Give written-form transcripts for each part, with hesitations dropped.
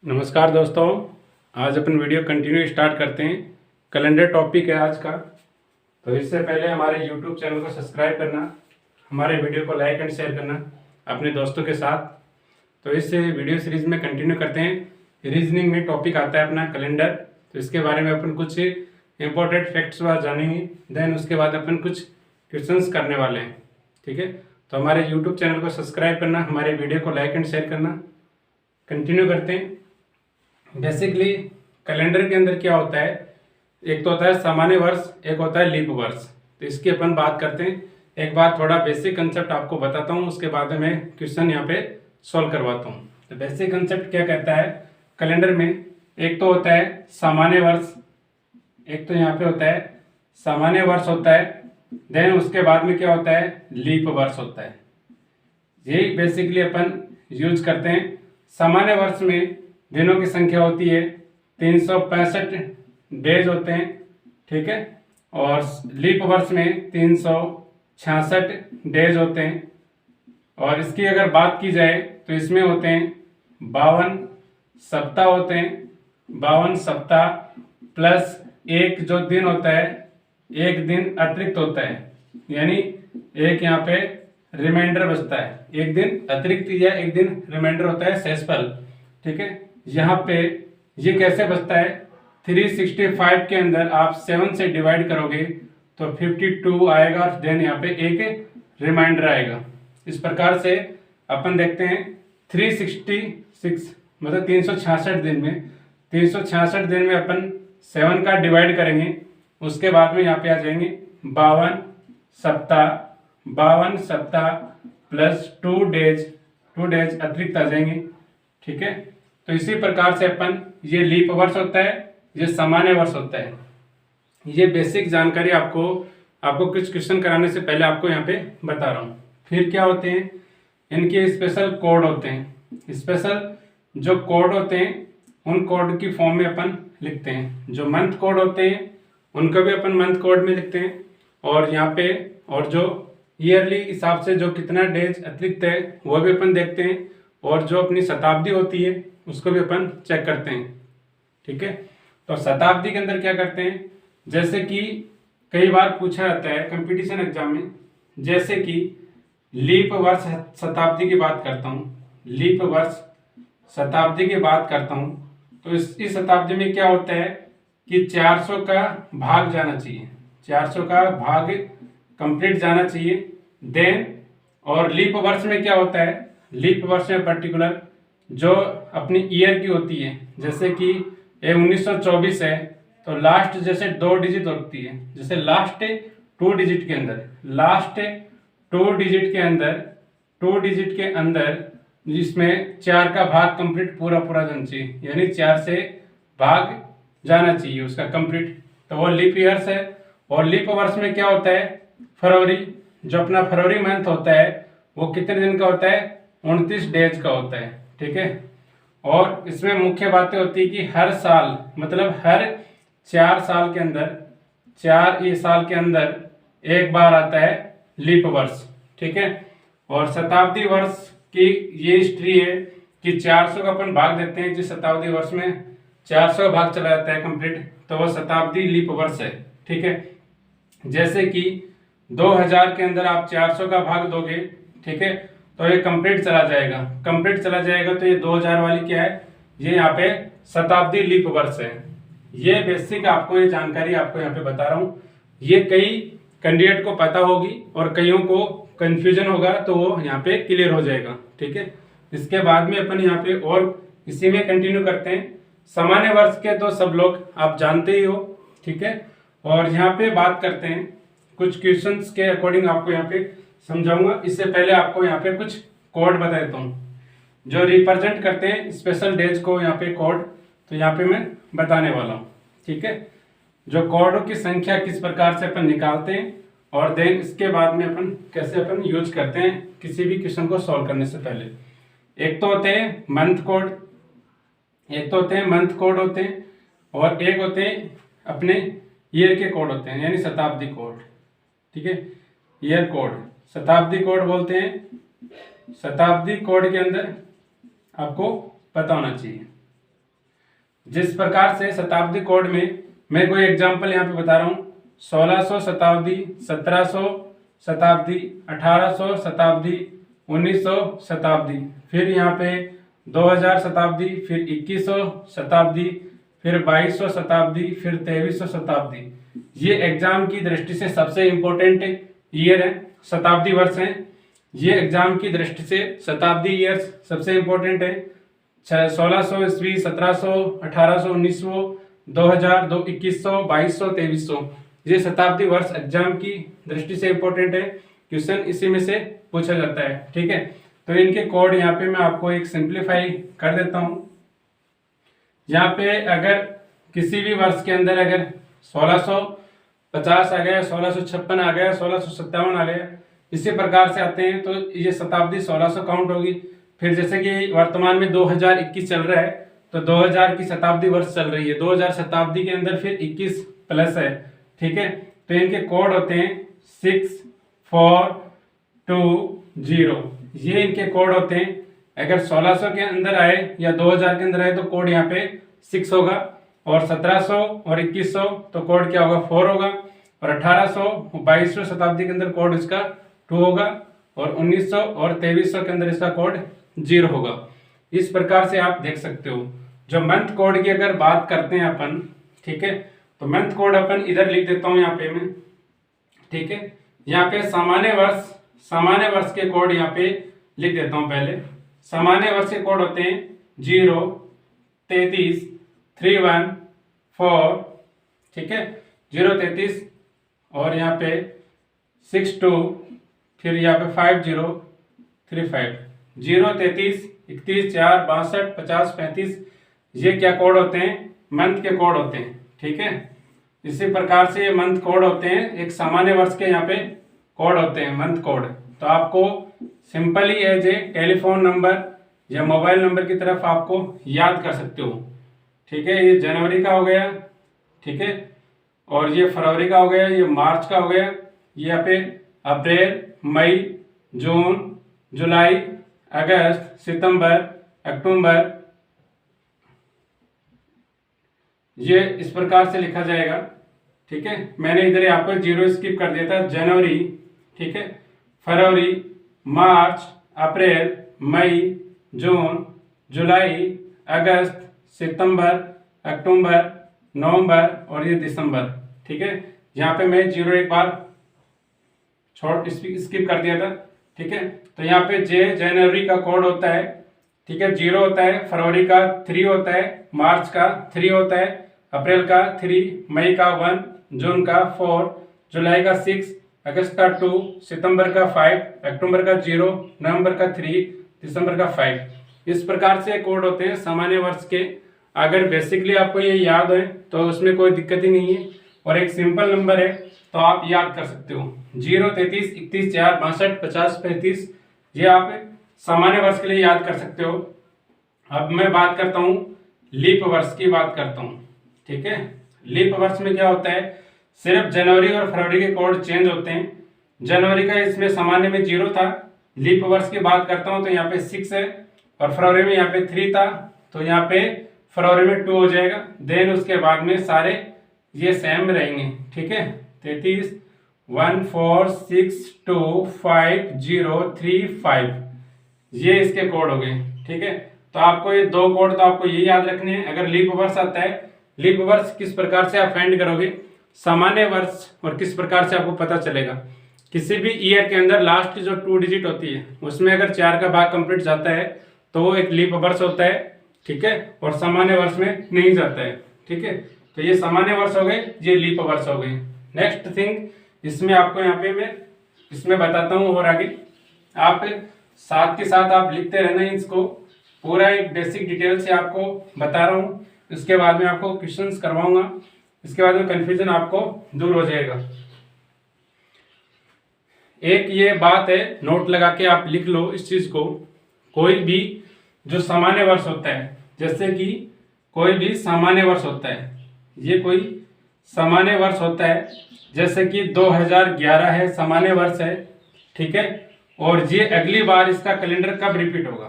नमस्कार दोस्तों, आज अपन वीडियो कंटिन्यू स्टार्ट करते हैं। कैलेंडर टॉपिक है आज का। तो इससे पहले हमारे यूट्यूब चैनल को सब्सक्राइब करना, हमारे वीडियो को लाइक एंड शेयर करना अपने दोस्तों के साथ। तो इस वीडियो सीरीज में कंटिन्यू करते हैं। रीजनिंग में टॉपिक आता है अपना कैलेंडर, तो इसके बारे में अपन कुछ इंपॉर्टेंट फैक्ट्स जानेंगे। देन उसके बाद अपन कुछ क्वेश्चंस करने वाले हैं। ठीक है, तो हमारे यूट्यूब चैनल को सब्सक्राइब करना, हमारे वीडियो को लाइक एंड शेयर करना। कंटिन्यू करते हैं। बेसिकली कैलेंडर के अंदर क्या होता है, एक तो होता है सामान्य वर्ष, एक होता है लीप वर्ष। तो इसकी अपन बात करते हैं। एक बार थोड़ा बेसिक कंसेप्ट आपको बताता हूँ, उसके बाद मैं क्वेश्चन यहाँ पे सॉल्व करवाता हूँ। तो बेसिक कंसेप्ट क्या कहता है कैलेंडर में, एक तो होता है सामान्य वर्ष, एक तो यहाँ पे होता है सामान्य वर्ष होता है। देन उसके बाद में क्या होता है, लीप वर्ष होता है। यही बेसिकली अपन यूज करते हैं। सामान्य वर्ष में दिनों की संख्या होती है 365 डेज होते हैं। ठीक है, और लीप वर्ष में 366 डेज होते हैं। और इसकी अगर बात की जाए तो इसमें होते हैं 52 सप्ताह होते हैं। 52 सप्ताह प्लस एक जो दिन होता है, एक दिन अतिरिक्त होता है, यानी एक यहाँ पे रिमाइंडर बचता है। एक दिन अतिरिक्त या एक दिन रिमाइंडर होता है शेषफल। ठीक है, यहाँ पे ये कैसे बचता है, 365 के अंदर आप 7 से डिवाइड करोगे तो 52 आएगा, देन यहाँ पे एक रिमाइंडर आएगा। इस प्रकार से अपन देखते हैं 366 मतलब 366 दिन में, 366 दिन में अपन 7 का डिवाइड करेंगे। उसके बाद में यहाँ पे आ जाएंगे 52 सप्ताह, 52 सप्ताह प्लस 2 डेज अतिरिक्त आ जाएंगे। ठीक है, तो इसी प्रकार से अपन, ये लीप वर्ष होता है, ये सामान्य वर्ष होता है। ये बेसिक जानकारी आपको कुछ क्वेश्चन कराने से पहले आपको यहाँ पे बता रहा हूँ। फिर क्या होते हैं, इनके स्पेशल कोड होते हैं। स्पेशल जो कोड होते हैं उन कोड की फॉर्म में अपन लिखते हैं। जो मंथ कोड होते हैं उनको भी अपन मंथ कोड में लिखते हैं। और यहाँ पे और जो ईयरली हिसाब से जो कितना डेज अतिरिक्त है वो भी अपन देखते हैं। और जो अपनी शताब्दी होती है उसको भी अपन चेक करते हैं। ठीक है, तो शताब्दी के अंदर क्या करते हैं, जैसे कि कई बार पूछा जाता है कंपटीशन एग्जाम में, जैसे कि लीप वर्ष शताब्दी की बात करता हूँ, लीप वर्ष शताब्दी की बात करता हूँ, तो इस शताब्दी में क्या होता है कि 400 का भाग जाना चाहिए, 400 का भाग कंप्लीट जाना चाहिए। देन और लीप वर्ष में क्या होता है, लीप वर्ष में पर्टिकुलर जो अपनी ईयर की होती है, जैसे कि ये 1924 है तो लास्ट जैसे 2 डिजिट होती है, जैसे लास्ट 2 डिजिट के अंदर, लास्ट 2 डिजिट के अंदर जिसमें 4 का भाग कंप्लीट पूरा जाना चाहिए, यानी 4 से भाग जाना चाहिए उसका कंप्लीट, तो वो लीप ईयर्स है। और लीप वर्ष में क्या होता है, फरवरी, जो अपना फरवरी मंथ होता है वो कितने दिन का होता है, 29 डेज का होता है। ठीक है, और इसमें मुख्य बातें होती है कि हर साल मतलब हर 4 साल के अंदर, 4 साल के अंदर एक बार आता है लीप वर्ष। ठीक है, और शताब्दी वर्ष की ये हिस्ट्री है कि 400 का अपन भाग देते हैं, जिस शताब्दी वर्ष में 400 भाग चला जाता है कंप्लीट, तो वो शताब्दी लीप वर्ष है। ठीक है, जैसे कि 2000 के अंदर आप 400 का भाग दोगे, ठीक है, तो ये कंप्लीट चला जाएगा, तो ये 2000 वाली क्या है, ये यहाँ पे शताब्दी लीप वर्ष है। ये बेसिक आपको ये जानकारी आपको यहाँ पे बता रहा हूँ। ये कई कैंडिडेट को पता होगी और कईयों को कंफ्यूजन होगा, तो वो यहाँ पे क्लियर हो जाएगा। ठीक है, इसके बाद में अपन यहाँ पे और इसी में कंटिन्यू करते हैं। सामान्य वर्ष के तो सब लोग आप जानते ही हो। ठीक है, और यहाँ पे बात करते हैं कुछ क्वेश्चंस के अकॉर्डिंग आपको यहाँ पे समझाऊंगा। इससे पहले आपको यहाँ पे कुछ कोड बता देता हूँ जो रिप्रेजेंट करते हैं स्पेशल डेज को, यहाँ पे कोड तो यहाँ पे मैं बताने वाला हूँ। ठीक है, जो कोडों की संख्या किस प्रकार से अपन निकालते हैं और देन इसके बाद में अपन कैसे अपन यूज करते हैं किसी भी क्वेश्चन को सॉल्व करने से पहले। एक तो होते हैं मंथ कोड, होते हैं और एक होते हैं अपने ईयर के कोड होते हैं, यानी शताब्दी कोड। ठीक है, ईयर कोड शताब्दी कोड बोलते हैं। शताब्दी कोड के अंदर आपको पता होना चाहिए। जिस प्रकार से शताब्दी कोड में मैं कोई एग्जांपल यहाँ पे बता रहा हूँ, 1600 शताब्दी, 1700 शताब्दी, 1800 शताब्दी, 1900 शताब्दी, फिर यहाँ पे 2000 शताब्दी, फिर 2100 शताब्दी, फिर 2200 शताब्दी, फिर 2300 शताब्दी। ये एग्जाम की दृष्टि से सबसे इम्पोर्टेंट ईयर है, शताब्दी वर्ष है। ये एग्जाम की दृष्टि से शताब्दी ईयर्स सबसे इम्पोर्टेंट है। 1600 ईस्वी, 1700, 1800, 1900, 2000, 2100, 2200, 2300, ये शताब्दी वर्ष एग्जाम की दृष्टि से इम्पोर्टेंट है। क्वेश्चन इसी में से पूछा जाता है। ठीक है, तो इनके कोड यहाँ पे मैं आपको एक सिंप्लीफाई कर देता हूँ। यहाँ पे अगर किसी भी वर्ष के अंदर अगर 1650 आ गया, 1656 आ गया, 1657 आ गया, इसी प्रकार से आते हैं तो ये शताब्दी 1600 काउंट होगी। फिर जैसे कि वर्तमान में 2021 चल रहा है तो 2000 की शताब्दी वर्ष चल रही है, 2000 शताब्दी के अंदर फिर 21 प्लस है। ठीक है, तो इनके कोड होते हैं 6420, ये इनके कोड होते हैं। अगर 1600 के अंदर आए या 2000 के अंदर आए तो कोड यहाँ पे 6 होगा, और 1700 और 2100 तो कोड क्या होगा 4 होगा, और 1800 2200 शताब्दी के अंदर कोड इसका 2 होगा, और 1900 और 2300 के अंदर इसका कोड 0 होगा। इस प्रकार से आप देख सकते हो। जो मंथ कोड की अगर बात करते हैं अपन, ठीक है, तो मंथ कोड अपन इधर लिख देता हूं यहाँ पे मैं। ठीक है, यहाँ पे सामान्य वर्ष के कोड यहाँ पे लिख देता हूं। पहले सामान्य वर्ष के कोड होते हैं 0, 33, 31, 4, ठीक है, 0, 33, और यहाँ पे 62, फिर यहाँ पे 50, 35, 0, 33, 31, 4, 62, 50, 35, ये क्या कोड होते हैं, मंथ के कोड होते हैं। ठीक है, इसी प्रकार से ये मंथ कोड होते हैं, एक सामान्य वर्ष के यहाँ पे कोड होते हैं मंथ कोड। तो आपको simply as a telephone number या मोबाइल नंबर की तरफ आपको याद कर सकते हो। ठीक है, ये जनवरी का हो गया, ठीक है, और ये फरवरी का हो गया, ये मार्च का हो गया, ये यहाँ पे अप्रैल, मई, जून, जुलाई, अगस्त, सितंबर, अक्टूबर, ये इस प्रकार से लिखा जाएगा। ठीक है, मैंने इधर यहाँ पर 0 स्किप कर दिया था। जनवरी, ठीक है, फरवरी, मार्च, अप्रैल, मई, जून, जुलाई, अगस्त, सितंबर, अक्टूबर, नवंबर, और ये दिसंबर। ठीक है, यहाँ पे मैं 0 एक बार स्किप कर दिया था। ठीक है, तो यहाँ पे जनवरी का कोड होता है, ठीक है, 0 होता है, फरवरी का 3 होता है, मार्च का 3 होता है, अप्रैल का 3, मई का 1, जून का 4, जुलाई का 6, अगस्त का 2, सितंबर का 5, अक्टूबर का 0, नवंबर का 3, दिसंबर का 5। इस प्रकार से कोड होते हैं सामान्य वर्ष के। अगर बेसिकली आपको ये याद है तो उसमें कोई दिक्कत ही नहीं है, और एक सिंपल नंबर है तो आप याद कर सकते हो। 0, 33, 31, 4, 62, 50, 35, ये आप सामान्य वर्ष के लिए याद कर सकते हो। अब मैं बात करता हूँ लीप वर्ष की बात करता हूँ। ठीक है, लीप वर्ष में क्या होता है, सिर्फ जनवरी और फरवरी के कोड चेंज होते हैं। जनवरी का इसमें सामान्य में 0 था, लीप वर्ष की बात करता हूँ तो यहाँ पे 6 है, और फरवरी में यहाँ पे 3 था, तो यहाँ पे फरवरी में 2 हो जाएगा। देन उसके बाद में सारे ये सेम रहेंगे। ठीक है, 33, 1, 4, 6, 2, 5, 0, 3, 5, ये इसके कोड हो गए। ठीक है, तो आपको ये 2 कोड तो आपको ये याद रखने हैं। अगर लीप वर्ष आता है, लीप वर्ष किस प्रकार से आप फाइंड करोगे, सामान्य वर्ष, और किस प्रकार से आपको पता चलेगा। किसी भी ईयर के अंदर लास्ट की जो 2 डिजिट होती है उसमें अगर 4 का भाग कंप्लीट जाता है तो वो एक लीप वर्ष होता है। ठीक है, और सामान्य वर्ष में नहीं जाता है। ठीक है, तो ये सामान्य वर्ष हो गए, ये लीप वर्ष हो गए। नेक्स्ट थिंग, इसमें आपको यहाँ पे मैं इसमें बताता हूँ, और आगे आप साथ के साथ आप लिखते रहना है इसको, पूरा एक बेसिक डिटेल से आपको बता रहा हूँ। इसके बाद में आपको क्वेश्चंस करवाऊंगा, इसके बाद में कंफ्यूजन आपको दूर हो जाएगा। एक ये बात है, नोट लगा के आप लिख लो इस चीज को। कोई भी जो सामान्य वर्ष होता है, जैसे कि कोई भी सामान्य वर्ष होता है, ये कोई सामान्य वर्ष होता है, जैसे कि 2011 है, सामान्य वर्ष है। ठीक है, और ये अगली बार इसका कैलेंडर कब रिपीट होगा।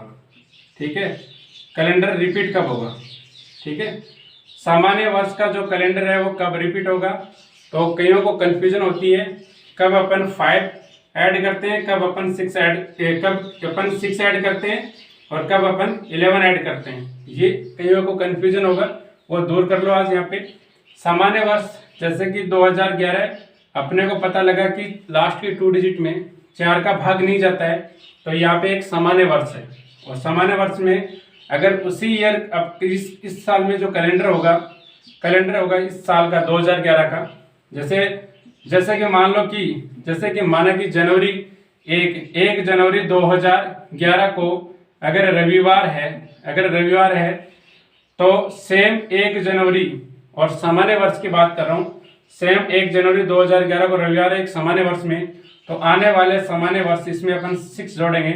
ठीक है, कैलेंडर रिपीट कब होगा। ठीक है, सामान्य वर्ष का जो कैलेंडर है वो कब रिपीट होगा, तो कईयों को कंफ्यूजन होती है कब अपन 5 ऐड करते हैं, कब अपन 6 ऐड करते हैं और कब अपन 11 ऐड करते हैं। ये कईयों को कंफ्यूजन होगा, वो दूर कर लो आज यहाँ पे। सामान्य वर्ष जैसे कि 2011 अपने को पता लगा कि लास्ट की 2 डिजिट में 4 का भाग नहीं जाता है, तो यहाँ पे एक सामान्य वर्ष है। और सामान्य वर्ष में अगर उसी ईयर अब इस साल में जो कैलेंडर होगा इस साल का 2011 का, जैसे कि मान लो कि जैसे कि माना कि जनवरी 1 जनवरी 2011 को अगर रविवार है तो सेम 1 जनवरी, और सामान्य वर्ष की बात कर रहा हूँ, सेम 1 जनवरी 2011 को रविवार है एक सामान्य वर्ष में, तो आने वाले सामान्य वर्ष इसमें अपन 6 जोड़ेंगे।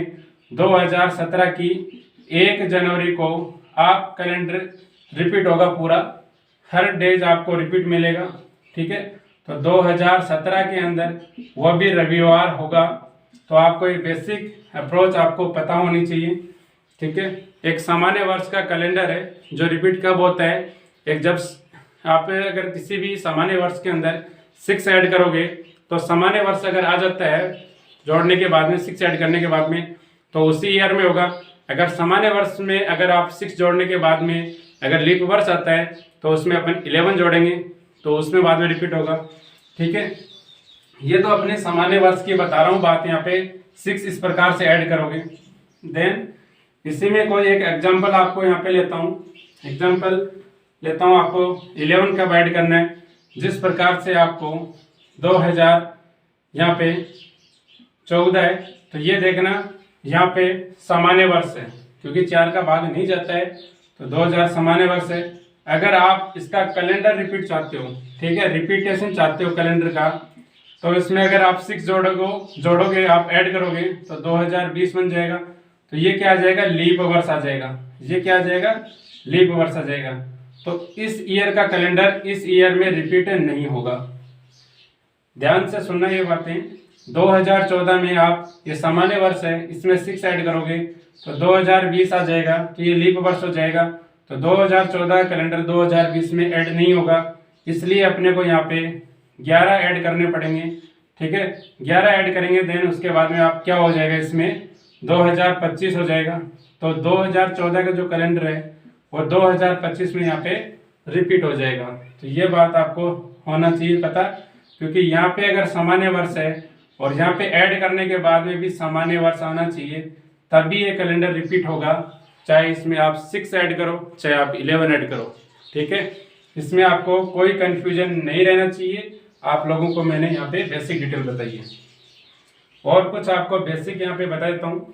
2017 की 1 जनवरी को आप कैलेंडर रिपीट होगा पूरा, हर डेज आपको रिपीट मिलेगा, ठीक है। तो 2017 के अंदर वह भी रविवार होगा, तो आपको ये बेसिक अप्रोच आपको पता होनी चाहिए, ठीक है। एक सामान्य वर्ष का कैलेंडर है जो रिपीट कब होता है, एक जब आप अगर किसी भी सामान्य वर्ष के अंदर 6 ऐड करोगे तो सामान्य वर्ष अगर आ जाता है जोड़ने के बाद में 6 ऐड करने के बाद में, तो उसी ईयर में होगा। अगर सामान्य वर्ष में अगर आप 6 जोड़ने के बाद में अगर लीप वर्ष आता है तो उसमें अपन 11 जोड़ेंगे, तो उसमें बाद में रिपीट होगा, ठीक है। ये तो अपने सामान्य वर्ष की बता रहा हूँ बात, यहाँ पे 6 इस प्रकार से ऐड करोगे। देन इसी में कोई एक एग्जाम्पल आपको यहाँ पे लेता हूँ आपको 11 कब ऐड करना है। जिस प्रकार से आपको 2000 यहाँ पे 14 है, तो ये देखना यहाँ पे सामान्य वर्ष है, क्योंकि 4 का भाग नहीं जाता है, तो 2000 सामान्य वर्ष है। अगर आप इसका कैलेंडर रिपीट चाहते हो, ठीक है, रिपीटेशन चाहते हो कैलेंडर का, तो इसमें अगर आप 6 जोड़ोगे आप ऐड करोगे तो 2020 बन जाएगा। तो ये क्या आ जाएगा, लीप वर्ष आ जाएगा। ये क्या आ जाएगा, लीप वर्ष आ जाएगा। तो इस ईयर का कैलेंडर इस ईयर में रिपीट नहीं होगा। ध्यान से सुनना ये बातें। 2014 में आप ये सामान्य वर्ष है, इसमें 6 ऐड करोगे तो 2020 आ जाएगा, तो ये लीप वर्ष हो जाएगा। तो 2014 कैलेंडर 2020 में ऐड नहीं होगा, इसलिए अपने को यहाँ पे 11 ऐड करने पड़ेंगे, ठीक है। 11 ऐड करेंगे, देन उसके बाद में आप क्या हो जाएगा, इसमें 2025 हो जाएगा। तो 2014 का जो कैलेंडर है वो 2025 में यहाँ पे रिपीट हो जाएगा। तो ये बात आपको होना चाहिए पता, क्योंकि यहाँ पे अगर सामान्य वर्ष है और यहाँ पे ऐड करने के बाद में भी सामान्य वर्ष आना चाहिए, तभी ये कैलेंडर रिपीट होगा। चाहे इसमें आप 6 ऐड करो, चाहे आप 11 ऐड करो, ठीक है। इसमें आपको कोई कंफ्यूजन नहीं रहना चाहिए। आप लोगों को मैंने यहाँ पे बेसिक डिटेल बताई है, और कुछ आपको बेसिक यहाँ पे बता देता हूँ।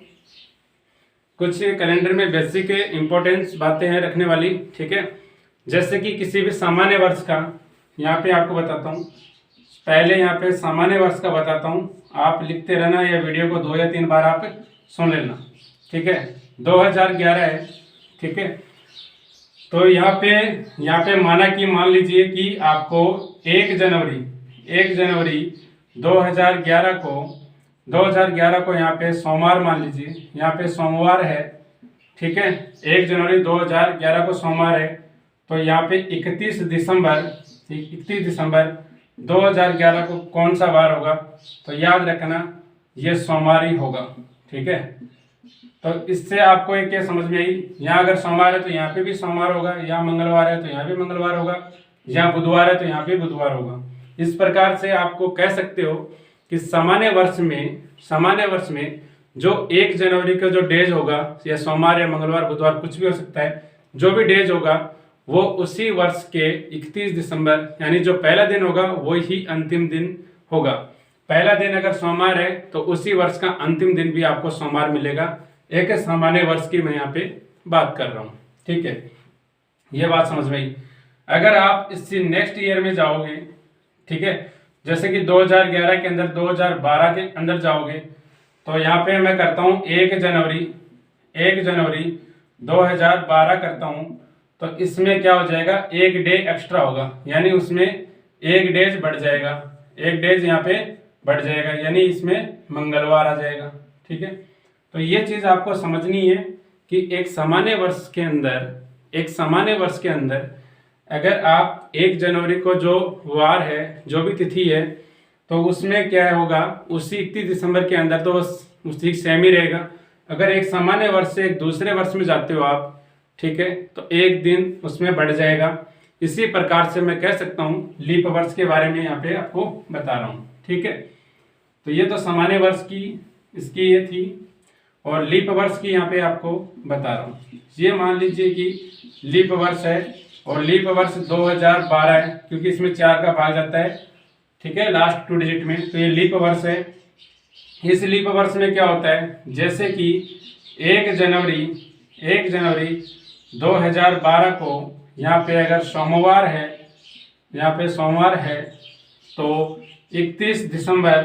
कुछ कैलेंडर में बेसिक इंपॉर्टेंस बातें हैं रखने वाली, ठीक है। जैसे कि किसी भी सामान्य वर्ष का यहाँ पे आपको बताता हूँ। पहले यहाँ पे सामान्य वर्ष का बताता हूँ, आप लिखते रहना या वीडियो को 2 या 3 बार आप सुन लेना, ठीक है। 2011 है, ठीक है। तो यहाँ पे मान लीजिए कि आपको 1 जनवरी 2011 को यहाँ पे सोमवार मान लीजिए, यहाँ पे सोमवार है, ठीक है। 1 जनवरी 2011 को सोमवार है, तो यहाँ पे 31 दिसंबर 2011 को कौन सा वार होगा, तो याद रखना ये सोमवार ही होगा, ठीक है। तो इससे आपको एक क्या समझ में आई, यहाँ अगर सोमवार है तो यहाँ पे भी सोमवार होगा, यहाँ मंगलवार है तो यहाँ भी मंगलवार होगा, यहाँ बुधवार है तो यहाँ पे बुधवार होगा। इस प्रकार से आपको कह सकते हो कि सामान्य वर्ष में जो 1 जनवरी का जो डेज होगा, या सोमवार या मंगलवार बुधवार कुछ भी हो सकता है, जो भी डेज होगा वो उसी वर्ष के 31 दिसंबर यानी जो पहला दिन होगा वो ही अंतिम दिन होगा। पहला दिन अगर सोमवार है तो उसी वर्ष का अंतिम दिन भी आपको सोमवार मिलेगा। एक सामान्य वर्ष की मैं यहाँ पे बात कर रहा हूँ, ठीक है। ये बात समझ में आई। अगर आप इसी नेक्स्ट ईयर में जाओगे, ठीक है, जैसे कि 2011 के अंदर 2012 के अंदर जाओगे, तो यहाँ पे मैं करता हूँ 1 जनवरी 2012 करता हूँ, तो इसमें क्या हो जाएगा, 1 डे एक्स्ट्रा होगा, यानी उसमें 1 डेज बढ़ जाएगा, 1 डेज यहाँ पे बढ़ जाएगा, यानी इसमें मंगलवार आ जाएगा, ठीक है। तो ये चीज़ आपको समझनी है कि एक सामान्य वर्ष के अंदर अगर आप 1 जनवरी को जो वार है, जो भी तिथि है, तो उसमें क्या होगा, उसी 31 दिसंबर के अंदर तो उसी सेम ही रहेगा। अगर एक सामान्य वर्ष से एक दूसरे वर्ष में जाते हो आप, ठीक है, तो एक दिन उसमें बढ़ जाएगा। इसी प्रकार से मैं कह सकता हूँ लीप वर्ष के बारे में यहाँ पे आपको बता रहा हूँ, ठीक है। तो ये तो सामान्य वर्ष की इसकी ये थी, और लीप वर्ष की यहाँ पे आपको बता रहा हूँ। ये मान लीजिए कि लीप वर्ष है, और लीप वर्ष 2012 है, क्योंकि इसमें 4 का भाग जाता है, ठीक है, लास्ट 2 डिजिट में, तो ये लीप वर्ष है। इस लीप वर्ष में क्या होता है, जैसे कि 1 जनवरी 2012 को यहाँ पे अगर सोमवार है, यहाँ पे सोमवार है, तो 31 दिसंबर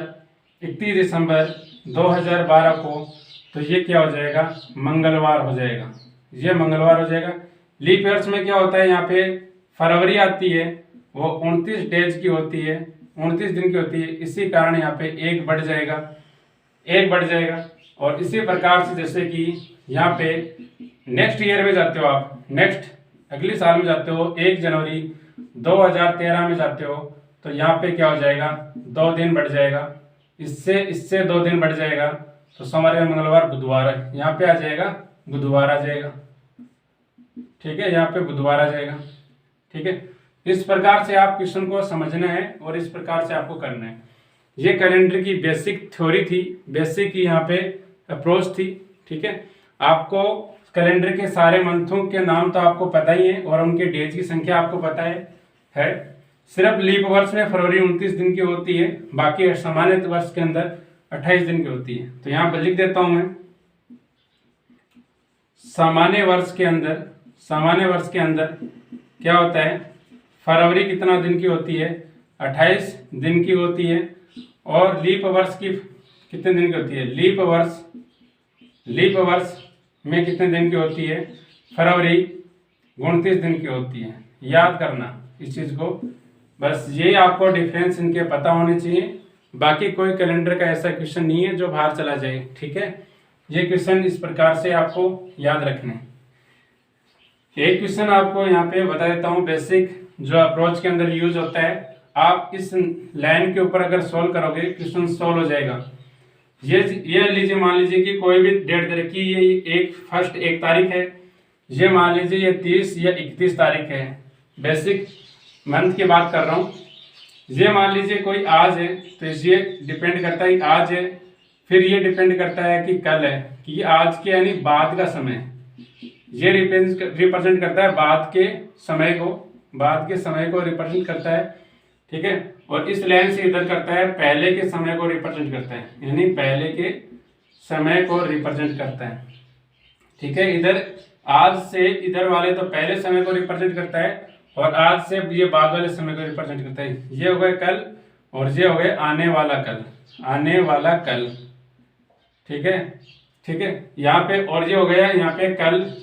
2012 को तो ये क्या हो जाएगा, मंगलवार हो जाएगा। ये मंगलवार हो जाएगा। लीप ईयर्स में क्या होता है, यहाँ पे फरवरी आती है, वो 29 डेज की होती है, 29 दिन की होती है, इसी कारण यहाँ पे एक बढ़ जाएगा। और इसी प्रकार से जैसे कि यहाँ पे नेक्स्ट ईयर में जाते हो आप, नेक्स्ट अगले साल में जाते हो, 1 जनवरी 2013 में जाते हो, तो यहाँ पे क्या हो जाएगा, 2 दिन बढ़ जाएगा, इससे 2 दिन बढ़ जाएगा, तो सोमवार, मंगलवार, बुधवार, यहाँ पे आ जाएगा बुधवार आ जाएगा, ठीक है, यहाँ पे बुधवार आ जाएगा, ठीक है। इस प्रकार से आप क्वेश्चन को समझना है और इस प्रकार से आपको करना है। ये कैलेंडर की बेसिक थ्योरी थी, बेसिक यहाँ पे अप्रोच थी, ठीक है। आपको कैलेंडर के सारे मंथों के नाम तो आपको पता ही है, और उनके डेज की संख्या आपको पता है। सिर्फ लीप वर्ष में फरवरी 29 दिन की होती है, बाकी सामान्य वर्ष के अंदर 28 दिन की होती है। तो यहाँ पर लिख देता हूं मैं, सामान्य वर्ष के अंदर क्या होता है, फरवरी कितना दिन की होती है, 28 दिन की होती है। और लीप वर्ष की कितने दिन की होती है, लीप वर्ष में कितने दिन की होती है, फरवरी 29 दिन की होती है। याद करना इस चीज को, बस ये आपको डिफरेंस इनके पता होने चाहिए। बाकी कोई कैलेंडर का ऐसा क्वेश्चन नहीं है जो बाहर चला जाए, ठीक है। ये क्वेश्चन इस प्रकार से आपको याद रखने। एक क्वेश्चन आपको यहाँ पे बता देता हूँ, बेसिक जो अप्रोच के अंदर यूज होता है। आप इस लाइन के ऊपर अगर सोल्व करोगे, क्वेश्चन सोल्व हो जाएगा। ये लीजिए, मान लीजिए कि कोई भी डेट दे रखी है, ये 1 तारीख है, ये मान लीजिए ये 30 या 31 तारीख है, बेसिक मंथ की बात कर रहा हूँ। ये मान लीजिए कोई आज है, तो ये डिपेंड करता है कि आज है, फिर ये डिपेंड करता है कि कल है, कि आज के यानी बाद का समय, ये रिप्रेजेंट करता है बाद के समय को रिप्रेजेंट करता है, ठीक है। और इस लाइन से इधर करता है पहले के समय को रिप्रेजेंट करता है, यानी पहले के समय को रिप्रेजेंट करता है, ठीक है। इधर आज से इधर वाले तो पहले समय को रिप्रेजेंट करता है, और आज से ये बाद वाले समय को रिप्रेजेंट करता है। ये हो गए कल, और ये हो गए आने वाला कल, ठीक है। यहाँ पे और ये हो गया यहाँ पे कल,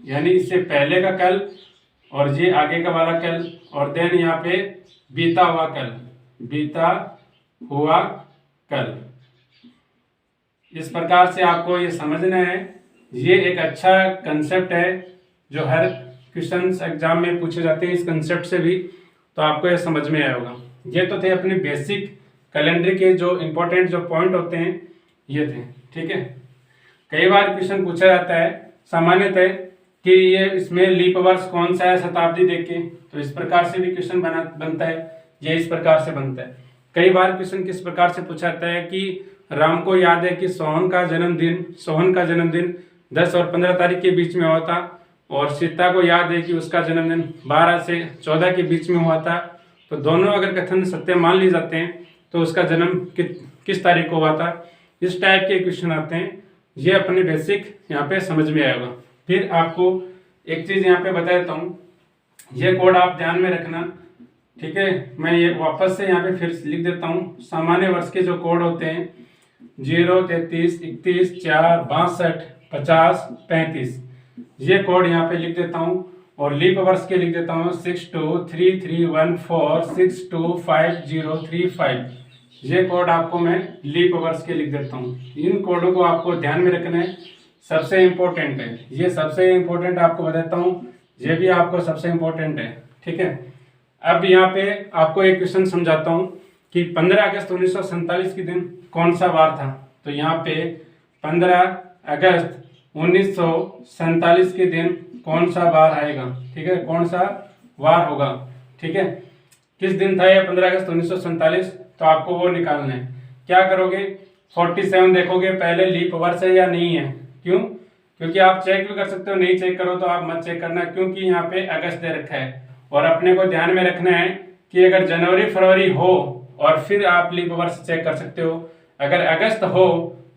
यानी इससे पहले का कल, और ये आगे का वाला कल, और देन यहाँ पे बीता हुआ कल। इस प्रकार से आपको ये समझना है। ये एक अच्छा कंसेप्ट है जो हर क्वेश्चन एग्जाम में पूछे जाते हैं। इस कंसेप्ट से भी तो आपको ये समझ में आया होगा। ये तो थे अपने बेसिक कैलेंडर के जो इम्पोर्टेंट जो पॉइंट होते हैं, ये थे, ठीक है। कई बार क्वेश्चन पूछा जाता है सामान्यतः कि ये इसमें लीप वर्ष कौन सा है शताब्दी देख के, तो इस प्रकार से भी क्वेश्चन बनता है। ये इस प्रकार से बनता है। कई बार क्वेश्चन किस प्रकार से पूछा जाता है कि राम को याद है कि सोहन का जन्मदिन 10 और 15 तारीख के बीच में हुआ था, और सीता को याद है कि उसका जन्मदिन 12 से 14 के बीच में हुआ था। तो दोनों अगर कथन सत्य मान लिए जाते हैं तो उसका जन्म किस तारीख को हुआ था, इस टाइप के क्वेश्चन आते हैं। ये अपने बेसिक यहाँ पे समझ में आएगा। फिर आपको एक चीज़ यहाँ पे बता देता हूँ, ये कोड आप ध्यान में रखना, ठीक है। मैं ये वापस से यहाँ पे फिर लिख देता हूँ। सामान्य वर्ष के जो कोड होते हैं 0, 33, 31, 4, 62, 50, 35, ये कोड यहाँ पे लिख देता हूँ। और लीप वर्ष के लिख देता हूँ 623314 625035। ये कोड आपको मैं लीप वर्ष के लिख देता हूँ। इन कोडों को आपको ध्यान में रखना है, सबसे इम्पोर्टेंट है। ये सबसे इम्पोर्टेंट आपको बताता हूँ, ये भी आपको सबसे इम्पोर्टेंट है, ठीक है। अब यहाँ पे आपको एक क्वेश्चन समझाता हूँ कि 15 अगस्त 1947 के दिन कौन सा वार था। तो यहाँ पे 15 अगस्त 1947 के दिन कौन सा वार आएगा, ठीक है, कौन सा वार होगा, ठीक है, किस दिन था ये 15 अगस्त 1947, तो आपको वो निकालना है। क्या करोगे, 47 देखोगे पहले लीप वर्ष है या नहीं है। क्यों, क्योंकि आप चेक भी कर सकते हो, नहीं चेक करो तो आप मत चेक करना, क्योंकि यहाँ पे अगस्त दे रखा है और अपने को ध्यान में रखना है कि अगर जनवरी फरवरी हो और फिर आप लीप वर्ष चेक कर सकते हो। अगर अगस्त हो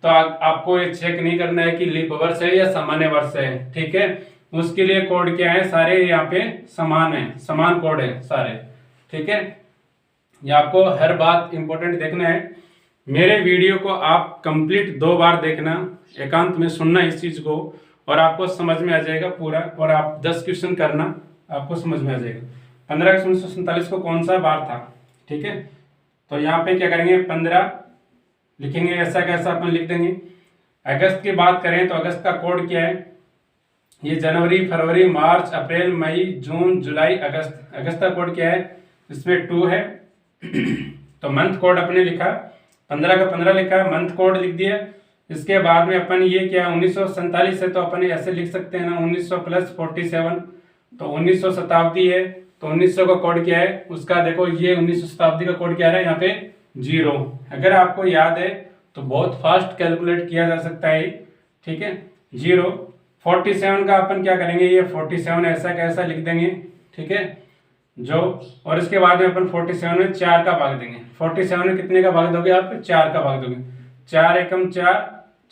तो आपको ये चेक नहीं करना है कि लीप वर्ष है या सामान्य वर्ष है, ठीक है। उसके लिए कोड क्या है, सारे यहाँ पे समान है, समान कोड है सारे, ठीक है। ये आपको हर बात इंपॉर्टेंट देखना है। मेरे वीडियो को आप कंप्लीट 2 बार देखना, एकांत में सुनना इस चीज को, और आपको समझ में आ जाएगा पूरा। और आप 10 क्वेश्चन करना, आपको समझ में आ जाएगा 15 अगस्त 1947 को कौन सा बार था, ठीक है। तो यहाँ पे क्या करेंगे, 15 लिखेंगे, ऐसा कैसा अपन लिख देंगे। अगस्त की बात करें तो अगस्त का कोड क्या है, ये जनवरी फरवरी मार्च अप्रैल मई जून जुलाई अगस्त। अगस्त का कोड क्या है, इसमें 2 है। तो मंथ कोड अपने लिखा, 15 का 15 लिखा, मंथ कोड लिख दिया। इसके बाद में अपन ये क्या 1947 है तो अपन ऐसे लिख सकते हैं ना, 1900 + 47, तो 1900 शताब्दी है, तो 1900 का कोड क्या है उसका, देखो ये 1900 शताब्दी का कोड क्या है यहाँ पे 0। अगर आपको याद है तो बहुत फास्ट कैलकुलेट किया जा सकता है, ठीक है। 0 47 का अपन क्या करेंगे, ये 47 ऐसा कैसा लिख देंगे, ठीक है जो, और इसके बाद में अपन 47 में 4 का भाग देंगे। 47 में कितने का भाग दोगे आप, 4 का भाग दोगे, 4 एकम 4,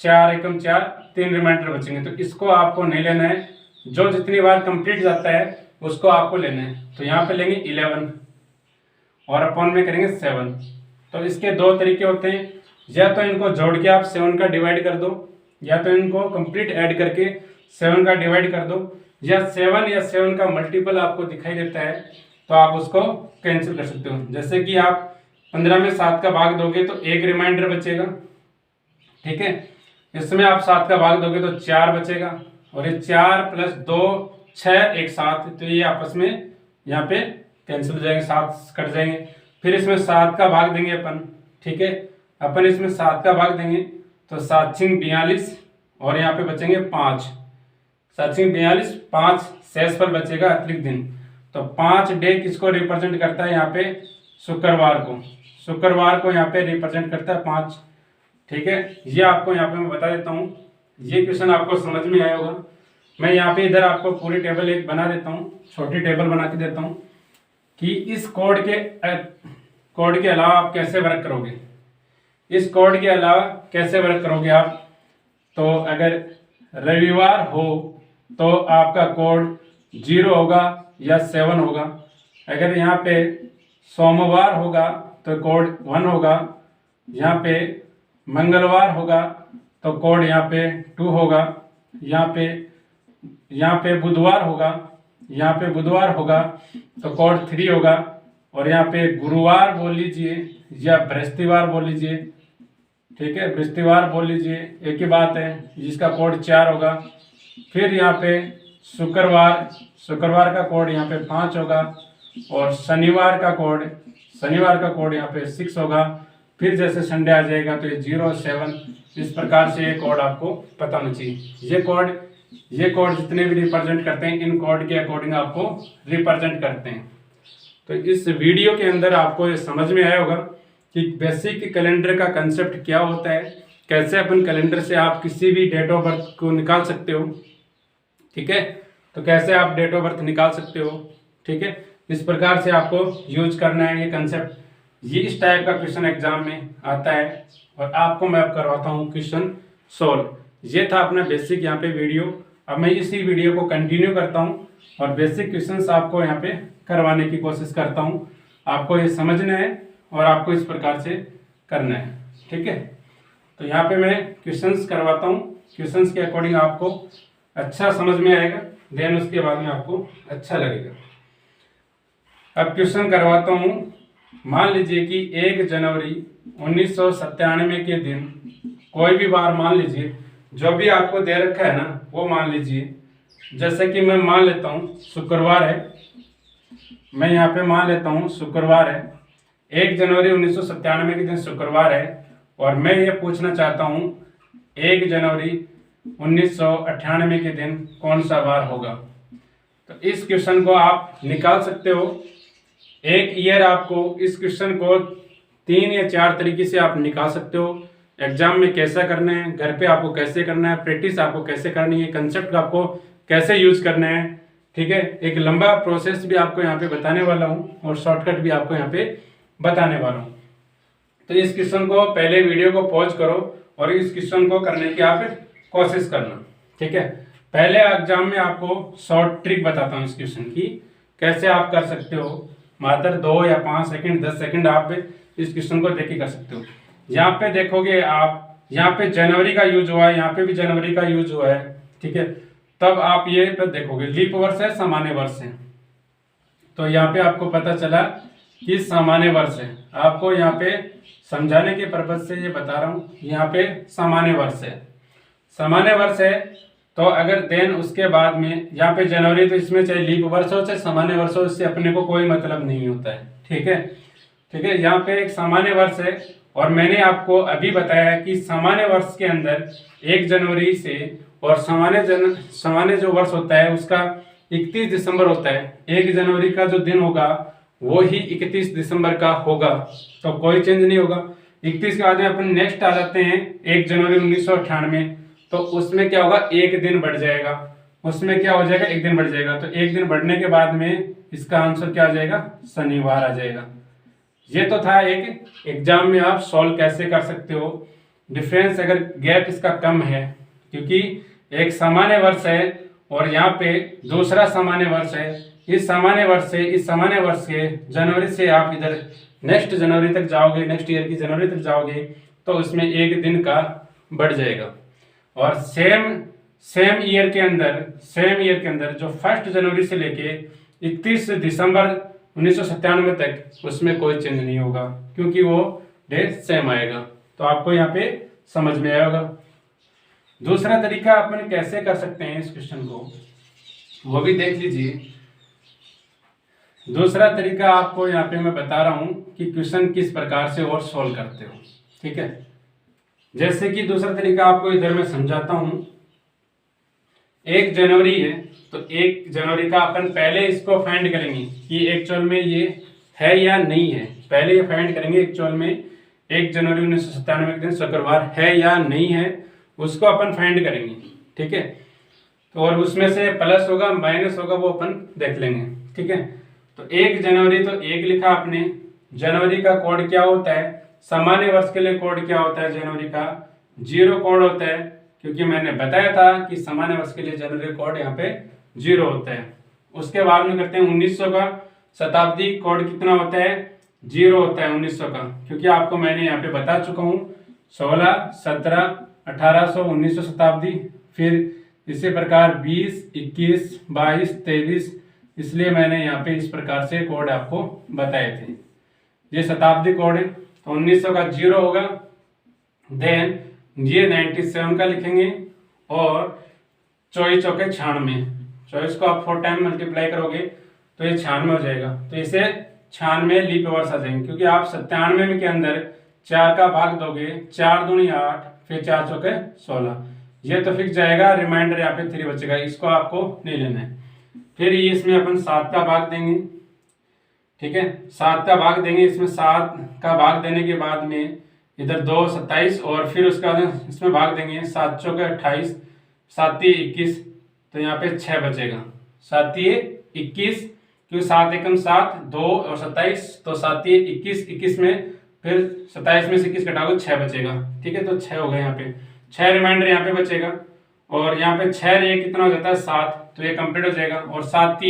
4 एकम 4, 3 रिमाइंडर बचेंगे। तो इसको आपको नहीं लेना है, जो जितनी बार कंप्लीट जाता है उसको आपको लेना है। तो यहाँ पे लेंगे 11 और अपॉन में करेंगे 7। तो इसके 2 तरीके होते हैं, या तो इनको जोड़ के आप 7 का डिवाइड कर दो, या तो इनको कंप्लीट ऐड करके 7 का डिवाइड कर दो, या 7 का मल्टीपल आपको दिखाई देता है तो आप उसको कैंसिल कर सकते हो। जैसे कि आप 15 में 7 का भाग दोगे तो 1 रिमाइंडर बचेगा, ठीक है। इसमें आप 7 का भाग दोगे तो 4 बचेगा, और ये 4 + 2 6 एक 7, तो ये आपस में यहाँ पे कैंसिल हो जाएंगे, 7 कट जाएंगे। फिर इसमें 7 का भाग देंगे अपन, ठीक है, अपन इसमें 7 का भाग देंगे तो 7 × 42, और यहाँ पे बचेंगे 5, 7 × 42, 5 शेष पर बचेगा अतिरिक्त दिन। तो 5 डे किसको रिप्रेजेंट करता है, यहाँ पे शुक्रवार को, शुक्रवार को यहाँ पे रिप्रेजेंट करता है 5, ठीक है। ये आपको यहाँ पे मैं बता देता हूँ, ये क्वेश्चन आपको समझ में आया होगा। मैं यहाँ पे इधर आपको पूरी टेबल एक बना देता हूँ, छोटी टेबल बना के देता हूँ कि इस कोड के अलावा आप कैसे वर्क करोगे, इस कोड के अलावा कैसे वर्क करोगे आप। तो अगर रविवार हो तो आपका कोड 0 होगा या 7 होगा। अगर यहाँ पे सोमवार होगा तो कोड 1 होगा, यहाँ पे मंगलवार होगा तो कोड यहाँ पे 2 होगा, यहाँ पे बुधवार होगा, यहाँ पे बुधवार होगा तो कोड 3 होगा, और यहाँ पे गुरुवार बोल लीजिए या बृहस्पतिवार बोल लीजिए, ठीक है, बृहस्पतिवार बोल लीजिए, एक ही बात है, जिसका कोड 4 होगा। फिर यहाँ पे शुक्रवार का कोड यहाँ पे 5 होगा, और शनिवार का कोड यहाँ पे 6 होगा। फिर जैसे संडे आ जाएगा तो ये 0 7, इस प्रकार से ये कोड आपको पता होना चाहिए। ये कोड जितने भी रिप्रेजेंट करते हैं, इन कोड के अकॉर्डिंग आपको रिप्रेजेंट करते हैं। तो इस वीडियो के अंदर आपको ये समझ में आया होगा कि बेसिक कैलेंडर का कंसेप्ट क्या होता है, कैसे अपन कैलेंडर से आप किसी भी डेट ऑफ बर्थ को निकाल सकते हो, ठीक है। तो कैसे आप डेट ऑफ बर्थ निकाल सकते हो, ठीक है, इस प्रकार से आपको यूज करना है ये कंसेप्ट। ये इस टाइप का क्वेश्चन एग्जाम में आता है, और आपको मैं अब करवाता हूँ क्वेश्चन सोल्व। ये था अपना बेसिक यहाँ पे वीडियो। अब मैं इसी वीडियो को कंटिन्यू करता हूँ और बेसिक क्वेश्चंस आपको यहाँ पे करवाने की कोशिश करता हूँ। आपको ये समझना है और आपको इस प्रकार से करना है, ठीक है। तो यहाँ पे मैं क्वेश्चंस करवाता हूँ, क्वेश्चंस के अकॉर्डिंग आपको अच्छा समझ में आएगा, देन उसके बाद में आपको अच्छा लगेगा। अब क्वेश्चन करवाता हूँ। मान लीजिए कि 1 जनवरी 1997 के दिन कोई भी बार मान लीजिए, जो भी आपको दे रखा है ना वो मान लीजिए। जैसे कि मैं मान लेता हूँ शुक्रवार है, मैं यहाँ पे मान लेता हूँ शुक्रवार है, 1 जनवरी 1997 के दिन शुक्रवार है, और मैं ये पूछना चाहता हूँ 1 जनवरी 1998 के दिन कौन सा वार होगा। तो इस क्वेश्चन को आप निकाल सकते हो। एक ईयर आपको इस क्वेश्चन को 3 या 4 तरीके से आप निकाल सकते हो। एग्जाम में कैसा करना है, घर पे आपको कैसे करना है, प्रैक्टिस आपको कैसे करनी है, कंसेप्ट आपको कैसे यूज करना है। ठीक है, एक लंबा प्रोसेस भी आपको यहाँ पे बताने वाला हूँ और शॉर्टकट भी आपको यहाँ पे बताने वाला हूँ। तो इस क्वेश्चन को पहले वीडियो को पॉज करो और इस क्वेश्चन को करने की आप कोशिश करना। ठीक है, पहले एग्जाम में आपको शॉर्ट ट्रिक बताता हूँ इस क्वेश्चन की, कैसे आप कर सकते हो। मात्र 2 या 5 सेकंड 10 सेकंड आप इस क्वेश्चन को देख के कर सकते हो। यहाँ पे देखोगे आप, यहाँ पे जनवरी का यूज हुआ है, यहाँ पे भी जनवरी का यूज हुआ है। ठीक है, तब आप ये पे देखोगे लीप वर्ष है, सामान्य वर्ष है। तो यहाँ पे आपको पता चला कि सामान्य वर्ष है। आपको यहाँ पे समझाने के पर्पज से ये बता रहा हूँ, यहाँ पे सामान्य वर्ष है। सामान्य वर्ष है तो अगर देन उसके बाद में यहाँ पे जनवरी, तो इसमें चाहे लीप वर्ष हो चाहे सामान्य वर्ष हो, इससे अपने को कोई मतलब नहीं होता है। ठीक है, ठीक है, यहाँ पे एक सामान्य वर्ष है और मैंने आपको अभी बताया कि सामान्य वर्ष के अंदर 1 जनवरी से और सामान्य जो वर्ष होता है उसका 31 दिसंबर होता है। 1 जनवरी का जो दिन होगा वो ही 31 दिसंबर का होगा, तो कोई चेंज नहीं होगा। 31 के बाद में अपन नेक्स्ट आ जाते हैं 1 जनवरी 1998, तो उसमें क्या होगा, 1 दिन बढ़ जाएगा। उसमें क्या हो जाएगा, 1 दिन बढ़ जाएगा। तो 1 दिन बढ़ने के बाद में इसका आंसर क्या आ जाएगा, शनिवार आ जाएगा। ये तो था एक एग्जाम में आप सॉल्व कैसे कर सकते हो। डिफरेंस अगर गैप इसका कम है, क्योंकि एक सामान्य वर्ष है और यहाँ पे दूसरा सामान्य वर्ष है। इस सामान्य वर्ष से इस सामान्य वर्ष के जनवरी से आप इधर नेक्स्ट जनवरी तक जाओगे, नेक्स्ट ईयर की जनवरी तक जाओगे, तो उसमें 1 दिन का बढ़ जाएगा। और सेम ईयर के अंदर जो 1 जनवरी से लेके 31 दिसंबर 1997 तक उसमें कोई चेंज नहीं होगा, क्योंकि वो डेट सेम आएगा। तो आपको यहाँ पे समझ में आया होगा। दूसरा तरीका अपन कैसे कर सकते हैं इस क्वेश्चन को, वो भी देख लीजिए। दूसरा तरीका आपको यहाँ पे मैं बता रहा हूँ कि क्वेश्चन किस प्रकार से और सॉल्व करते हो। ठीक है, जैसे कि दूसरा तरीका आपको इधर मैं समझाता हूँ। 1 जनवरी है तो 1 जनवरी का अपन पहले इसको फाइंड करेंगे कि एक्चुअल में ये है या नहीं है। पहले ये फाइंड करेंगे एक्चुअल में 1 जनवरी 1997 के दिन शुक्रवार है या नहीं है, उसको अपन फाइंड करेंगे। ठीक है, तो और उसमें से प्लस होगा माइनस होगा वो अपन देख लेंगे। ठीक है, तो 1 जनवरी तो 1 लिखा आपने। जनवरी का कोड क्या होता है, सामान्य वर्ष के लिए कोड क्या होता है, जनवरी का 0 कोड होता है, क्योंकि मैंने बताया था कि सामान्य वर्ष के लिए जनवरी कोड यहाँ पे 0 होता है। उसके बाद में करते हैं 1900 का शताब्दी कोड कितना होता है, 0 होता है 1900 का, क्योंकि आपको मैंने यहाँ पे बता चुका हूँ 16, 17, 1800, 1900 शताब्दी। फिर इसी प्रकार 20, 21, 22, 23, इसलिए मैंने यहाँ पे इस प्रकार से कोड आपको बताए थे। ये शताब्दी कोड है, तो 1900 का 0 होगा। देन ये 97 का लिखेंगे और 24 चौके 96, 24 को आप 4 टाइम मल्टीप्लाई करोगे तो ये 96 हो जाएगा। तो इसे 96 लीप वर्ष आ जाएंगे, क्योंकि आप 97 में के अंदर 4 का भाग दोगे, 4 दूनी 8, फिर 4 चौके 16, ये तो फिक्स जाएगा। रिमाइंडर यहाँ पे 3 बचेगा, इसको आपको नहीं लेना है। फिर इसमें अपन 7 का भाग देंगे। ठीक है, 7 का भाग देंगे। इसमें 7 का भाग देने के बाद में इधर 2, 27 और फिर उसका इसमें भाग देंगे 7 चौके 28, 7 21, तो यहाँ पे 6 बचेगा। 7 21, क्योंकि 7 एकम 7, 2 और 27, तो 7 21, 21 में फिर 27 में से 21 घटाओगे 6 बचेगा। ठीक है, तो 6 हो गए यहाँ पे, 6 रिमाइंडर यहाँ पे बचेगा। और यहाँ पे 6 ये कितना हो जाता है 7, तो ये कंप्लीट हो जाएगा। और 7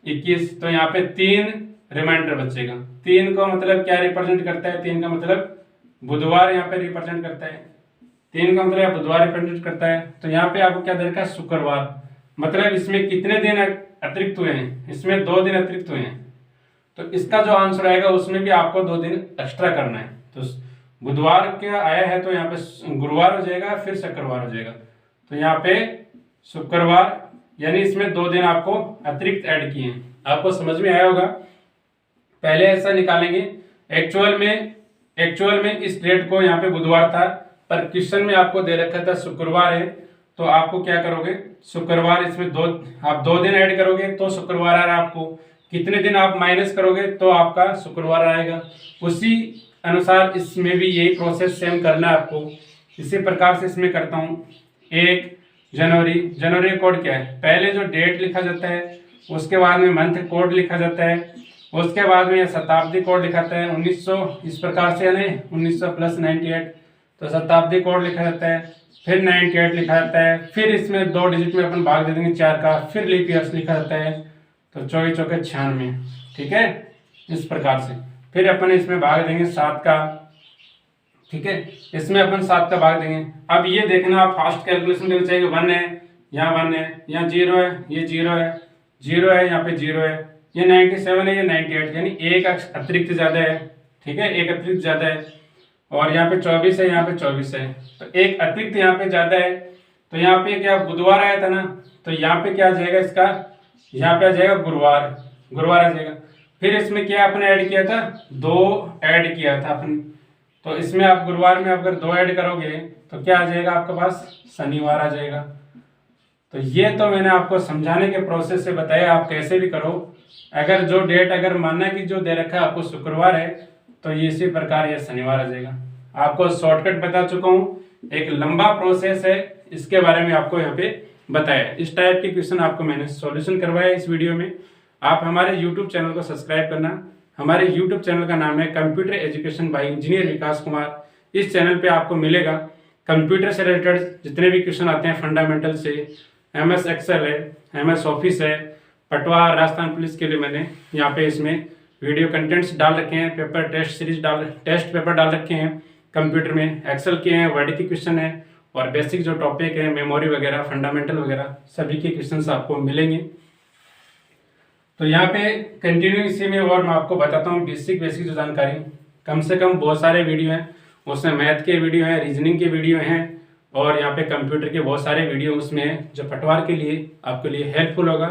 21, तो यहाँ पे 3 रिमाइंडर बचेगा। 3 को मतलब क्या रिप्रेजेंट करता है, 3 का मतलब बुधवार यहाँ पे रिप्रेजेंट करता है। 3 का मतलब बुधवार रिप्रेजेंट करता है। तो यहाँ पे आपको क्या दे रखा है, शुक्रवार। मतलब इसमें कितने दिन अतिरिक्त हुए हैं, इसमें 2 दिन अतिरिक्त हुए हैं। तो इसका जो आंसर आएगा उसमें भी आपको 2 दिन एक्स्ट्रा करना है। तो बुधवार क्या आया है तो यहाँ पे गुरुवार हो जाएगा, फिर शुक्रवार हो जाएगा। तो यहाँ पे शुक्रवार, यानी इसमें 2 दिन आपको अतिरिक्त ऐड किए हैं। आपको समझ में आया होगा। पहले ऐसा निकालेंगे, एक्चुअल में इस डेट को यहाँ पे बुधवार था, पर क्वेश्चन में आपको दे रखा था शुक्रवार है, तो आपको क्या करोगे, शुक्रवार इसमें आप 2 दिन ऐड करोगे तो शुक्रवार आ रहा है आपको, कितने दिन आप माइनस करोगे तो आपका शुक्रवार आएगा। उसी अनुसार इसमें भी यही प्रोसेस सेम करना है आपको। इसी प्रकार से इसमें करता हूँ। 1 जनवरी कोड क्या है, पहले जो डेट लिखा जाता है उसके बाद में मंथ कोड लिखा जाता है, उसके बाद में शताब्दी कोड लिखाता है 1900, इस प्रकार से यानी 1900 प्लस 98, तो शताब्दी कोड लिखा जाता है, फिर 98 लिखा जाता है, फिर इसमें 2 डिजिट में अपन भाग दे देंगे 4 का, फिर लीप ईयर्स लिखा जाता है, तो 24 चौके 96, ठीक है। इस प्रकार से फिर अपन इसमें भाग देंगे 7 का, ठीक है, इसमें अपन 7 का भाग देंगे। अब ये देखना आप फास्ट कैलकुलेशन के लिए चाहिए, 1 है यहाँ, 1 है यहाँ, 0 है, ये 0 है, 0 है यहाँ पे 0 है, ये 97 है, ये 98, यानी एक अतिरिक्त ज्यादा है, ठीक है, एक अतिरिक्त ज्यादा है। और यहाँ पे 24 है, यहाँ पे 24 है, तो एक अतिरिक्त यहाँ पे ज्यादा है। तो यहाँ पे क्या बुधवार आया था ना, तो यहाँ पे क्या आ जाएगा इसका, यहाँ पे आ जाएगा गुरुवार आ जाएगा। फिर इसमें क्या आपने ऐड किया था, 2 ऐड किया था अपन, तो इसमें आप गुरुवार में अगर 2 ऐड करोगे तो क्या आ जाएगा आपके पास, शनिवार आ जाएगा। तो ये तो मैंने आपको समझाने के प्रोसेस से बताया, आप कैसे भी करो। अगर जो डेट अगर मानना कि जो दे रखा है आपको शुक्रवार है, तो ये इसी प्रकार ये शनिवार आ जाएगा। आपको शॉर्टकट बता चुका हूँ, एक लंबा प्रोसेस है, इसके बारे में आपको यहाँ पे बताया। इस टाइप के क्वेश्चन आपको मैंने सॉल्यूशन करवाया इस वीडियो में। आप हमारे यूट्यूब चैनल को सब्सक्राइब करना। हमारे यूट्यूब चैनल का नाम है कंप्यूटर एजुकेशन बाय इंजीनियर विकास कुमार। इस चैनल पे आपको मिलेगा कंप्यूटर से रिलेटेड जितने भी क्वेश्चन आते हैं फंडामेंटल से, MS एक्सेल है, MS ऑफिस है, पटवार राजस्थान पुलिस के लिए मैंने यहाँ पे इसमें वीडियो कंटेंट्स डाल रखे हैं, paper test series test paper डाल रखे हैं कंप्यूटर में, एक्सेल के हैं, वर्ड के क्वेश्चन है, और बेसिक जो टॉपिक है मेमोरी वगैरह फंडामेंटल वगैरह सभी के क्वेश्चंस आपको मिलेंगे। तो यहाँ पे कंटिन्यू इसी में और मैं आपको बताता हूँ बेसिक जो जानकारी, कम से कम बहुत सारे वीडियो हैं, उसमें मैथ के वीडियो हैं, रीजनिंग के वीडियो हैं, और यहाँ पे कंप्यूटर के बहुत सारे वीडियो उसमें हैं जो पटवार के लिए आपके लिए हेल्पफुल होगा।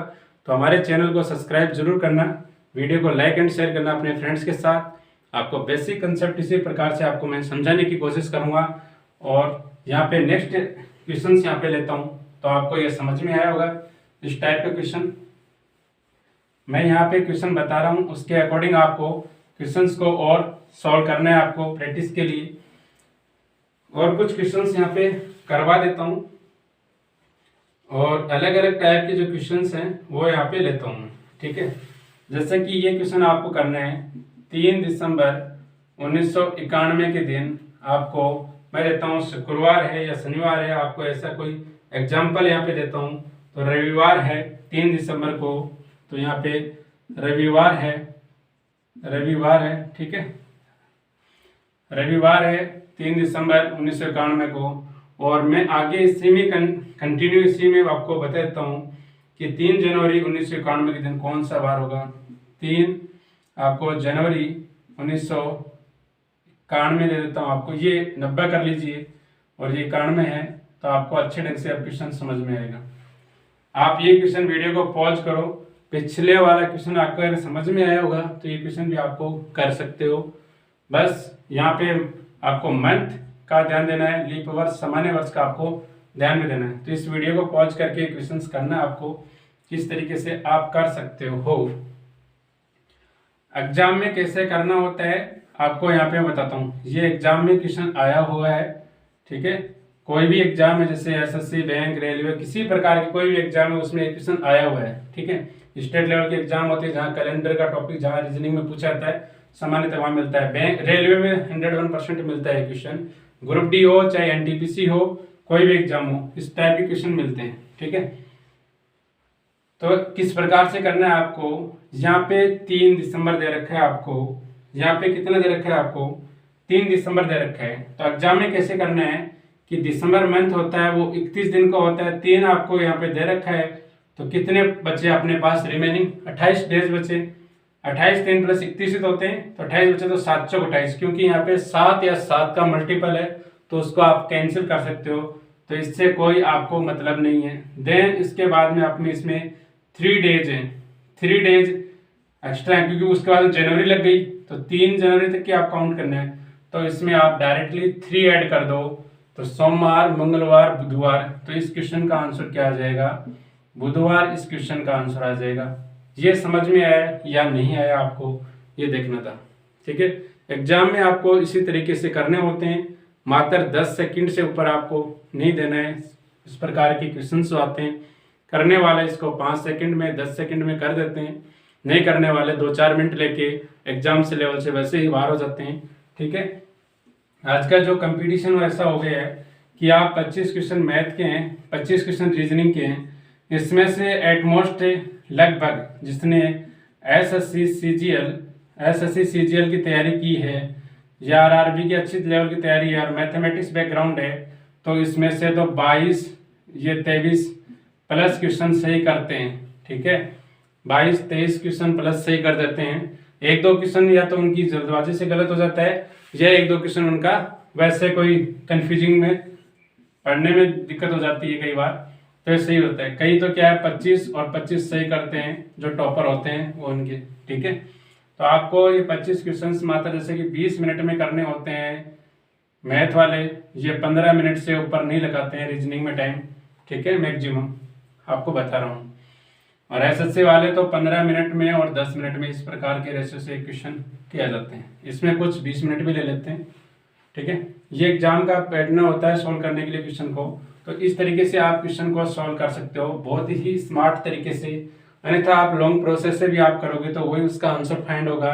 तो हमारे चैनल को सब्सक्राइब जरूर करना, वीडियो को लाइक एंड शेयर करना अपने फ्रेंड्स के साथ। आपको बेसिक कंसेप्ट इसी प्रकार से आपको मैं समझाने की कोशिश करूँगा। और यहाँ पे नेक्स्ट क्वेश्चन यहाँ पे लेता हूँ, तो आपको ये समझ में आया होगा इस टाइप का क्वेश्चन मैं यहाँ पे क्वेश्चन बता रहा हूँ, उसके अकॉर्डिंग आपको क्वेश्चंस को और सॉल्व करना है आपको प्रैक्टिस के लिए। और कुछ क्वेश्चंस यहाँ पे करवा देता हूँ, और अलग अलग टाइप के जो क्वेश्चंस हैं वो यहाँ पे लेता हूँ, ठीक है। जैसे कि ये क्वेश्चन आपको करना है 3 दिसंबर 1991 के दिन, आपको मैं देता हूँ शुक्रवार है या शनिवार है, आपको ऐसा कोई एग्जाम्पल यहाँ पे देता हूँ। तो रविवार है 3 दिसंबर को, तो यहाँ पे रविवार है, ठीक है, रविवार है 3 दिसंबर 1991 को। और मैं आगे इसी में कंटिन्यू इसी में आपको बता देता हूँ कि 3 जनवरी 1991 के दिन कौन सा वार होगा। 3 आपको जनवरी 1991 दे देता हूँ आपको, ये 90 कर लीजिए और ये 91 है, तो आपको अच्छे ढंग से अब क्वेश्चन समझ में आएगा। आप ये क्वेश्चन वीडियो को पॉज करो, पिछले वाला क्वेश्चन आपको अगर समझ में आया होगा तो ये क्वेश्चन भी आपको कर सकते हो। बस यहाँ पे आपको मंथ का ध्यान देना है, लीप वर्ष सामान्य वर्ष का आपको ध्यान में देना है। तो इस वीडियो को पॉज करके क्वेश्चंस करना आपको, किस तरीके से आप कर सकते हो। एग्जाम में कैसे करना होता है आपको यहाँ पे मैं बताता हूँ। ये एग्जाम में क्वेश्चन आया हुआ है, ठीक है, कोई भी एग्जाम है, जैसे SSC, बैंक, रेलवे, किसी प्रकार के कोई भी एग्जाम है उसमें एक क्वेश्चन आया हुआ है, ठीक है। स्टेट लेवल के एग्जाम होते हैं जहाँ कैलेंडर का टॉपिक, जहाँ रीजनिंग में पूछा जाता है, सामान्यतः वहाँ मिलता है। बैंक रेलवे में 101% मिलता है क्वेश्चन, ग्रुप डी हो चाहे NTPC हो, कोई भी एग्जाम हो, इस टाइप के क्वेश्चन मिलते हैं, ठीक है। तो किस प्रकार से करना है आपको, यहाँ पे 3 दिसंबर दे रखा है आपको, यहाँ पे कितना दे रखा है आपको, 3 दिसंबर दे रखा है। तो एग्जाम में कैसे करना है कि दिसंबर मंथ होता है वो 31 दिन का होता है, 3 आपको यहाँ पे दे रखा है, तो कितने बचे अपने पास रिमेनिंग, 28 डेज बचे। 28 3 + 31 होते हैं, तो 28 बचे, तो 7 चौक 28, क्योंकि यहाँ पे 7 या 7 का मल्टीपल है तो उसको आप कैंसिल कर सकते हो, तो इससे कोई आपको मतलब नहीं है। देन इसके बाद में अपने इसमें 3 डेज हैं, 3 डेज एक्स्ट्रा है, क्योंकि उसके बाद जनवरी लग गई तो 3 जनवरी तक की आप काउंट करना है। तो इसमें आप डायरेक्टली 3 ऐड कर दो, तो सोमवार, मंगलवार, बुधवार। तो इस क्वेश्चन का आंसर क्या आ जाएगा? बुधवार इस क्वेश्चन का आंसर आ जाएगा। ये समझ में आया या नहीं आया आपको, ये देखना था। ठीक है, एग्जाम में आपको इसी तरीके से करने होते हैं, मात्र 10 सेकंड से ऊपर आपको नहीं देना है। इस प्रकार के क्वेश्चंस आते हैं, करने वाले इसको 5 सेकंड में, 10 सेकंड में कर देते हैं, नहीं करने वाले 2-4 मिनट लेके एग्जाम से लेवल से वैसे ही बाहर हो जाते हैं। ठीक है, आज का जो कंपटीशन वैसा हो गया है कि आप 25 क्वेश्चन मैथ के हैं, 25 क्वेश्चन रीजनिंग के हैं। इसमें से एटमोस्ट लगभग जिसने एसएससी सीजीएल की तैयारी की है या आरआरबी की अच्छी लेवल की तैयारी है और मैथमेटिक्स बैकग्राउंड है, तो इसमें से तो 22 ये 23 प्लस क्वेश्चन सही करते हैं। ठीक है, 22-23 क्वेश्चन प्लस सही कर देते हैं। 1-2 क्वेश्चन या तो उनकी जल्दबाजी से गलत हो जाता है या 1-2 क्वेश्चन उनका वैसे कोई कंफ्यूजिंग में पढ़ने में दिक्कत हो जाती है कई बार, तो सही होता है। कई तो क्या है 25 और 25 सही करते हैं, जो टॉपर होते हैं वो उनके। ठीक है, तो आपको ये 25 क्वेश्चन मात्र जैसे कि 20 मिनट में करने होते हैं मैथ वाले, ये 15 मिनट से ऊपर नहीं लगाते हैं रीजनिंग में टाइम। ठीक है, मैक्सिमम आपको बता रहा हूँ। और एसएससी वाले तो 15 मिनट में और 10 मिनट में इस प्रकार के रेशियो से क्वेश्चन किया जाते हैं। इसमें कुछ 20 मिनट भी ले लेते हैं। ठीक है, ये एग्जाम का पैटर्न होता है सॉल्व करने के लिए क्वेश्चन को, तो इस तरीके से आप क्वेश्चन को सॉल्व कर सकते हो बहुत ही स्मार्ट तरीके से। अन्यथा आप लॉन्ग प्रोसेस से भी आप करोगे तो वही उसका आंसर फाइंड होगा।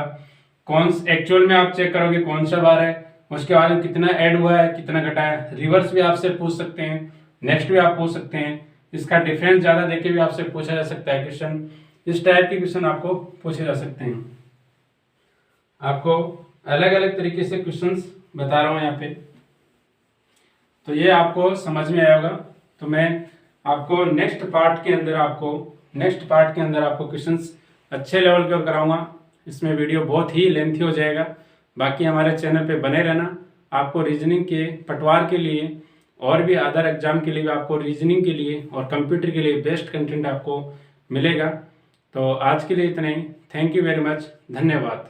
कौन एक्चुअल में आप चेक करोगे कौन सा बार है, उसके बाद में कितना ऐड हुआ है, कितना घटा है। रिवर्स भी आपसे पूछ सकते हैं, नेक्स्ट भी आप पूछ सकते हैं, इसका डिफरेंस ज़्यादा देके भी आपसे पूछा जा सकता है क्वेश्चन। इस टाइप के क्वेश्चन आपको पूछे जा सकते हैं। आपको अलग अलग तरीके से क्वेश्चंस बता रहा हूँ यहाँ पे, तो ये आपको समझ में आया होगा। तो मैं आपको नेक्स्ट पार्ट के अंदर आपको क्वेश्चंस अच्छे लेवल के कराऊंगा। इसमें वीडियो बहुत ही लेंथी हो जाएगा, बाकी हमारे चैनल पे बने रहना। आपको रीजनिंग के पटवार के लिए और भी अदर एग्जाम के लिए भी आपको रीजनिंग के लिए और कंप्यूटर के लिए बेस्ट कंटेंट आपको मिलेगा। तो आज के लिए इतना ही। थैंक यू वेरी मच, धन्यवाद।